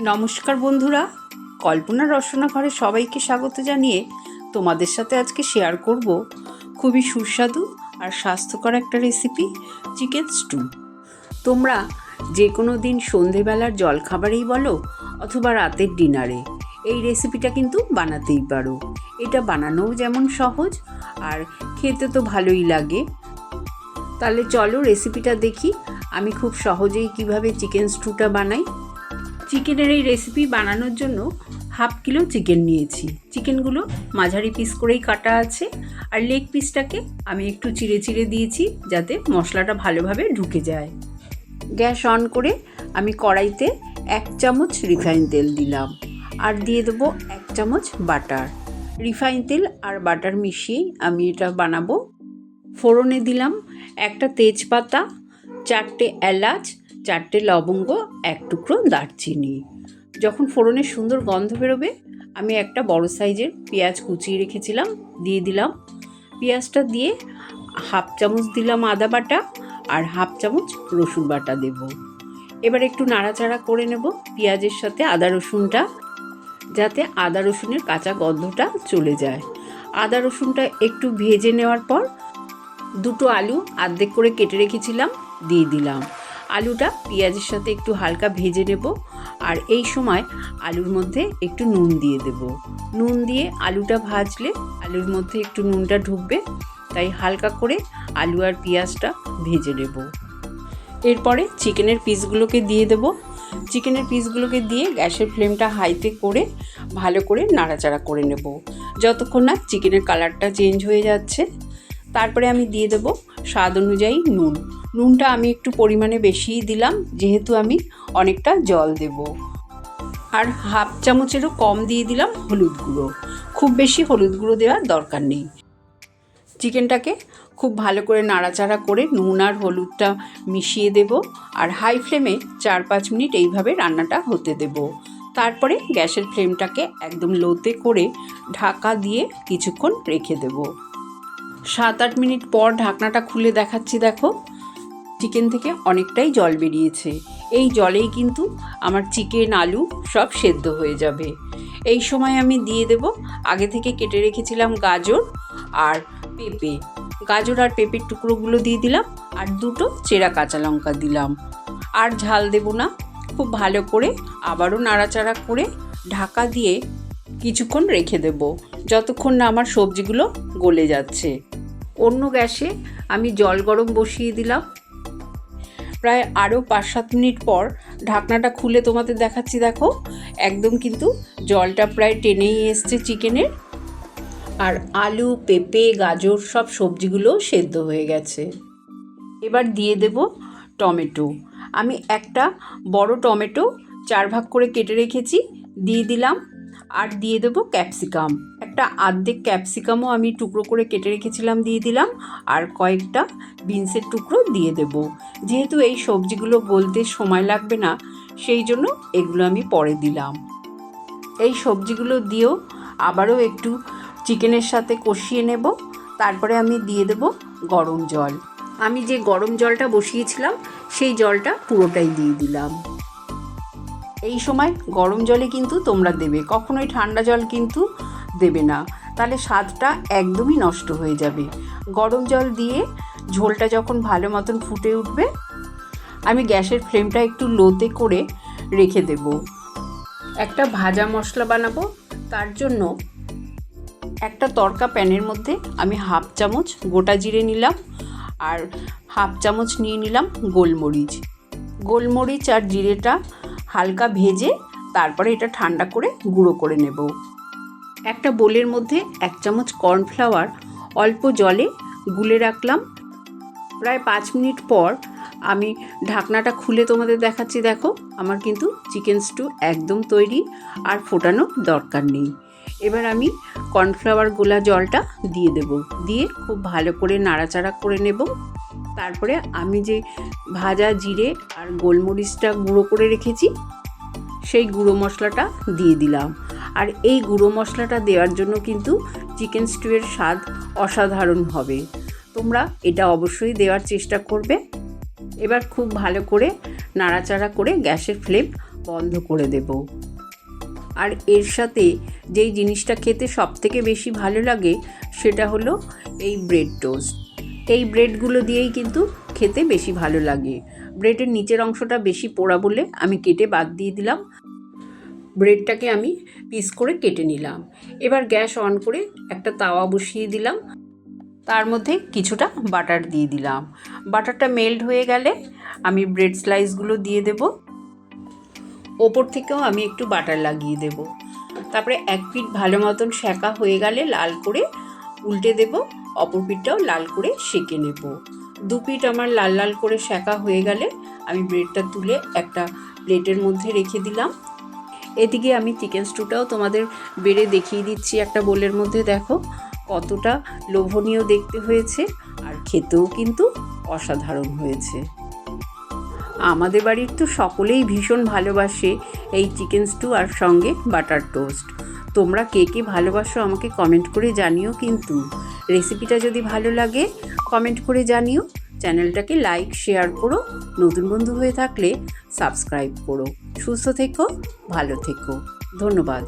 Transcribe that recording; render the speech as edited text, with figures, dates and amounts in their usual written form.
নমস্কার বন্ধুরা, কল্পনা রসনা ঘরে সবাইকে স্বাগত জানিয়ে তোমাদের সাথে আজকে শেয়ার করব খুবই সুস্বাদু আর স্বাস্থ্যকর একটা রেসিপি, চিকেন স্টু। তোমরা যে কোনো দিন সন্ধেবেলার জলখাবারেই বলো অথবা রাতের ডিনারে এই রেসিপিটা কিন্তু বানাতেই পারো। এটা বানানোও যেমন সহজ আর খেতে তো ভালোই লাগে। তাহলে চলো রেসিপিটা দেখি আমি খুব সহজেই কিভাবে চিকেন স্টুটা বানাই। চিকেনের এই রেসিপি বানানোর জন্য 1/2 কিলো চিকেন নিয়েছি। চিকেনগুলো মাঝারি পিস করেই কাটা আছে, আর লেগ পিসটাকে আমি একটু চিড়ে চিড়ে দিয়েছি যাতে মশলাটা ভালোভাবে ঢুকে যায়। গ্যাস অন করে আমি কড়াইতে 1 চামচ রিফাইন তেল দিলাম, আর দিয়ে দেবো 1 চামচ বাটার। রিফাইন তেল আর বাটার মিশিয়েই আমি এটা বানাবো। ফোড়নে দিলাম একটা তেজপাতা, 4টে এলাচ, 4টে লবঙ্গ, 1 টুকরো দারচিনি। যখন ফোড়নের সুন্দর গন্ধ বেরোবে আমি একটা বড় সাইজের পেঁয়াজ কুচিয়ে রেখেছিলাম দিয়ে দিলাম। পেঁয়াজটা দিয়ে 1/2 চামচ দিলাম আদা বাটা আর 1/2 চামচ রসুন বাটা দেব। এবার একটু নাড়াচাড়া করে নেব পেঁয়াজের সাথে আদা রসুনটা, যাতে আদা রসুনের কাঁচা গন্ধটা চলে যায়। আদা রসুনটা একটু ভেজে নেওয়ার পর 2টো আলু অর্ধেক করে কেটে রেখেছিলাম দিয়ে দিলাম। আলুটা পেঁয়াজের সাথে একটু হালকা ভেজে নেব, আর এই সময় আলুর মধ্যে একটু নুন দিয়ে দেব। নুন দিয়ে আলুটা ভাজলে আলুর মধ্যে একটু নুনটা ঢুকবে, তাই হালকা করে আলু আর পেঁয়াজটা ভেজে নেব। এরপরে চিকেনের পিসগুলোকে দিয়ে দেব। চিকেনের পিসগুলোকে দিয়ে গ্যাসের ফ্লেমটা হাইতে করে ভালো করে নাড়াচাড়া করে নেব যতক্ষণ না চিকেনের কালারটা চেঞ্জ হয়ে যাচ্ছে। তারপরে আমি দিয়ে দেব স্বাদ অনুযায়ী নুন। নুনটা আমি একটু পরিমাণে বেশিই দিলাম, যেহেতু আমি অনেকটা জল দেব। আর 1/2 চামচেরও কম দিয়ে দিলাম হলুদ গুঁড়ো। খুব বেশি হলুদ গুঁড়ো দেওয়ার দরকার নেই। চিকেনটাকে খুব ভালো করে নাড়াচাড়া করে নুন আর হলুদটা মিশিয়ে দেব, আর হাই ফ্লেমে 4-5 মিনিট এইভাবে রান্নাটা হতে দেব। তারপরে গ্যাসের ফ্লেমটাকে একদম লোতে করে ঢাকা দিয়ে কিছুক্ষণ রেখে দেব। 7-8 মিনিট পর ঢাকনাটা খুলে দেখাচ্ছি, দেখো চিকেন থেকে অনেকটাই জল বেরিয়েছে। এই জলেই কিন্তু আমার চিকেন আলু সব সেদ্ধ হয়ে যাবে। এই সময় আমি দিয়ে দেব আগে থেকে কেটে রেখেছিলাম গাজর আর পেঁপে। গাজর আর পেঁপের টুকরোগুলো দিয়ে দিলাম, আর 2টো চেরা কাঁচা লঙ্কা দিলাম। আর ঝাল দেব না। খুব ভালো করে আবারও নাড়াচাড়া করে ঢাকা দিয়ে কিছুক্ষণ রেখে দেব, যতক্ষণ না আমার সবজিগুলো গলে যাচ্ছে। অন্য গ্যাসে আমি জল গরম বসিয়ে দিলাম। প্রায় আরও 5-7 মিনিট পর ঢাকনাটা খুলে তোমাদের দেখাচ্ছি, দেখো একদম কিন্তু জলটা প্রায় টেনেই এসছে চিকেনের, আর আলু পেঁপে গাজর সব সবজিগুলো সেদ্ধ হয়ে গেছে। এবার দিয়ে দেব টমেটো। আমি একটা বড় টমেটো 4 ভাগ করে কেটে রেখেছি দিয়ে দিলাম, আর দিয়ে দেবো ক্যাপসিকাম। একটা অর্ধেক ক্যাপসিকামও আমি টুকরো করে কেটে রেখেছিলাম দিয়ে দিলাম, আর কয়েকটা বিনসের টুকরো দিয়ে দেব। যেহেতু এই সবজিগুলো গলতে সময় লাগবে না, সেই জন্য এগুলো আমি পরে দিলাম। এই সবজিগুলো দিয়েও আবারও একটু চিকেনের সাথে কষিয়ে নেব। তারপরে আমি দিয়ে দেব গরম জল। আমি যে গরম জলটা বসিয়েছিলাম সেই জলটা পুরোটাই দিয়ে দিলাম। এই সময় গরম জলে কিন্তু তোমরা দেবে, কখনোই ঠান্ডা জল কিন্তু দেবে না, তাহলে স্বাদটা একদমই নষ্ট হয়ে যাবে। গরম জল দিয়ে ঝোলটা যখন ভালো মতন ফুটে উঠবে আমি গ্যাসের ফ্লেমটা একটু লোতে করে রেখে দেব। একটা ভাজা মশলা বানাবো, তার জন্য একটা তড়কা প্যানের মধ্যে আমি 1/2 চামচ গোটা জিরে নিলাম, আর 1/2 চামচ নিয়ে নিলাম গোলমরিচ। গোলমরিচ আর জিরেটা হালকা ভেজে তারপরে এটা ঠান্ডা করে গুঁড়ো করে নেব। একটা বোলের মধ্যে 1 চামচ কর্নফ্লাওয়ার অল্প জলে গুলে রাখলাম। প্রায় 5 মিনিট পর আমি ঢাকনাটা খুলে তোমাদের দেখাচ্ছি, দেখো আমার কিন্তু চিকেন স্টু একদম তৈরি, আর ফোটানোর দরকার নেই। এবার আমি কর্নফ্লাওয়ার গোলা জলটা দিয়ে দেব, দিয়ে খুব ভালো করে নাড়াচাড়া করে নেব। তারপরে আমি যে ভাজা জিরে আর গোলমরিচটা গুঁড়ো করে রেখেছি সেই গুঁড়ো মশলাটা দিয়ে দিলাম। আর এই গুঁড়ো মশলাটা দেওয়ার জন্য কিন্তু চিকেন স্টুয়ের স্বাদ অসাধারণ হবে। তোমরা এটা অবশ্যই দেওয়ার চেষ্টা করবে। এবার খুব ভালো করে নাড়াচাড়া করে গ্যাসের ফ্লেম বন্ধ করে দেব। আর এর সাথে যেই জিনিসটা খেতে সবথেকে বেশি ভালো লাগে সেটা হলো এই ব্রেড টোস্ট। এই ব্রেডগুলো দিয়েই কিন্তু খেতে বেশি ভালো লাগে। ব্রেডের নিচের অংশটা বেশি পোড়া বলে আমি কেটে বাদ দিয়ে দিলাম। ব্রেডটাকে আমি পিস করে কেটে নিলাম। এবার গ্যাস অন করে একটা তাওয়া বসিয়ে দিলাম। তার মধ্যে কিছুটা বাটার দিয়ে দিলাম। বাটারটা মেল্ট হয়ে গেলে আমি ব্রেড স্লাইসগুলো দিয়ে দেব। ওপর থেকেও আমি একটু বাটার লাগিয়ে দেব। তারপরে এক পিঠ ভালো মতন সেঁকা হয়ে গেলে লাল করে উল্টে দেব, অপর পিঠটাও লাল করে সেঁকে নেব। দু পিঠ আমার লাল লাল করে সেঁকা হয়ে গেলে আমি ব্রেডটা তুলে একটা প্লেটের মধ্যে রেখে দিলাম। এদিকে আমি চিকেন স্টুটাও তোমাদের বেড়ে দেখিয়ে দিচ্ছি একটা বোলের মধ্যে। দেখো কতটা লোভনীয় দেখতে হয়েছে, আর খেতেও কিন্তু অসাধারণ হয়েছে। আমাদের বাড়ির তো সকলেই ভীষণ ভালোবাসে এই চিকেন স্টু আর সঙ্গে বাটার টোস্ট। তোমরা কে কে ভালোবাসো আমাকে কমেন্ট করে জানিও। কিন্তু রেসিপিটা যদি ভালো লাগে কমেন্ট করে জানিও। চ্যানেলটাকে লাইক শেয়ার করো, নতুন বন্ধু হয়ে থাকলে সাবস্ক্রাইব করো। সুস্থ থেকো, ভালো থেকো, ধন্যবাদ।